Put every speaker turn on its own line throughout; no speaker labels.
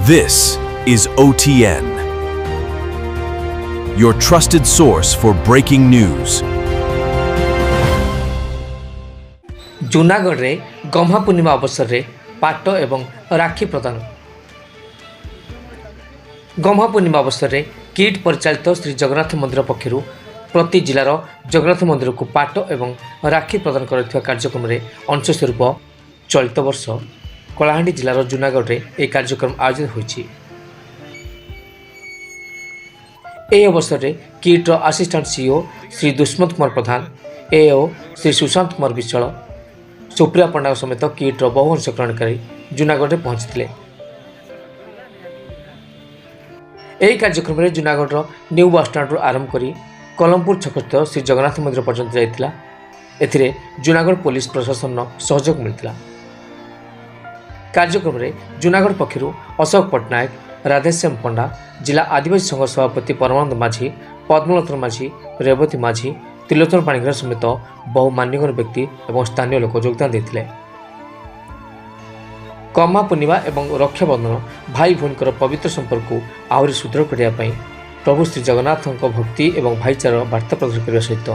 This is OTN, your trusted source for breaking news.
Junagadh रे गम्हा पूर्णिमा अवसर रे पाट एवं राखी प्रदान। गम्हा पूर्णिमा अवसर रे किट परिचालित श्री जगन्नाथ मंदिर पक्षर प्रति जिलार जगन्नाथ मंदिर को पाट एवं राखी प्रदान कर कार्यक्रम रे अंशस्वरूप चलित वर्ष कलाहांडी जिलार जूनागढ़ रे एक कार्यक्रम आयोजित होइछि। ए अवसर रे KIIT assistant CEO Shri Dushmant Kumar Pradhan, AO Shri Sushant Kumar Biswal, Supriya Panda समेत किट्र बहु अंशग्रहणकारी जूनागढ़ में पहुंचते। यही कार्यक्रम में जूनागढ़ न्यू बस स्टाण्ड आरंभ कर कलमपुर छक स्थित श्री जगन्नाथ मंदिर पर्यंत जाइतिला। एथिरे जूनागढ़ पुलिस प्रशासन सहयोग मिलता। कार्यक्रम में जूनागढ़ पक्षर अशोक पट्टनायक, राधेश्याम पंडा, जिला आदिवासी संघ सभापति परमानंद माझी, पद्मलोचन माझी, रेवती माझी, त्रिलोचन पाणीग्राही समेत बहु मान्यवर व्यक्ति और स्थानीय लोक योगदान देते। गम्हा पूर्णिमा और रक्षाबंधन भाई भौणीकर पवित्र संपर्क को आहरी सुदृढ़ करने प्रभु श्री जगन्नाथ भक्ति और भाईचार वार्ता प्रदान करने सहित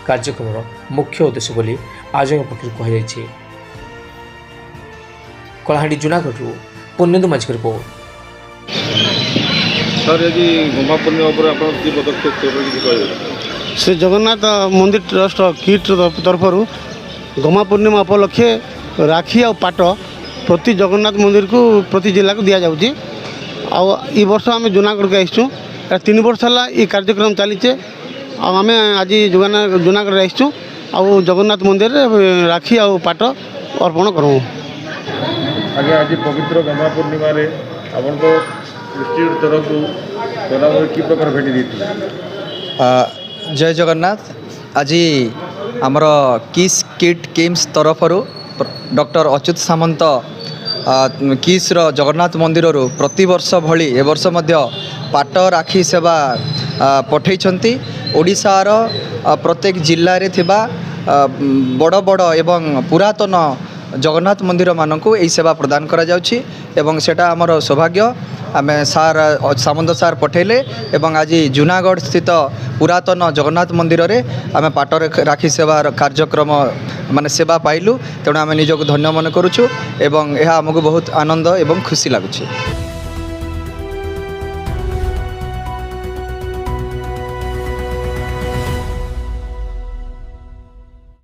कार्यक्रम मुख्य उद्देश्य बोली आयोजक पक्ष कहुई। कलाहांडी जूनागढ़ पुण्येन्दु माझी की रिपोर्ट।
सर यदि गम्हा पूर्णिमा पर आप पदक्षेप
श्री जगन्नाथ मंदिर ट्रस्ट किट तरफ गम्हा पूर्णिमा उपलक्षे राखी और पाट प्रति जगन्नाथ मंदिर को प्रति जिला को दि जाऊँगी। आई वर्ष आम जूनागढ़ के आसचु 3 वर्ष है ये कार्यक्रम चलीचे। आम आज जूनागढ़ आसचु आ जगन्नाथ मंदिर राखी और पाट अर्पण करूँ।
आगे आज पवित्र गम्हा पूर्णिमा आपन तो डिस्ट्रिक्ट तरफ की प्रकार भेटी दी।
जय जगन्नाथ। आज आमर किस किट गेम्स तरफ डॉक्टर अच्युत सामंत किस जगन्नाथ मंदिर प्रति वर्ष भली ए वर्ष मध्य पाट राखी सेवा पठेइछंती। ओडिशार प्रत्येक जिल्ला रे थिबा बड़ बड़ एवं पुरातन जगन्नाथ मंदिर मानकु एई सेवा प्रदान करा जाउछि एवं सेटा हमर सौभाग्य। आम सार सामंत सार पठेले एवं आज जूनागढ़ स्थित पुरातन जगन्नाथ मंदिर रे आम पाट राखी सेवा कार्यक्रम माने सेवा पाइलु। तेणु आम निजक धन्य मन करुछु एवं यह आमको बहुत आनंद एवं खुशी लगुछि।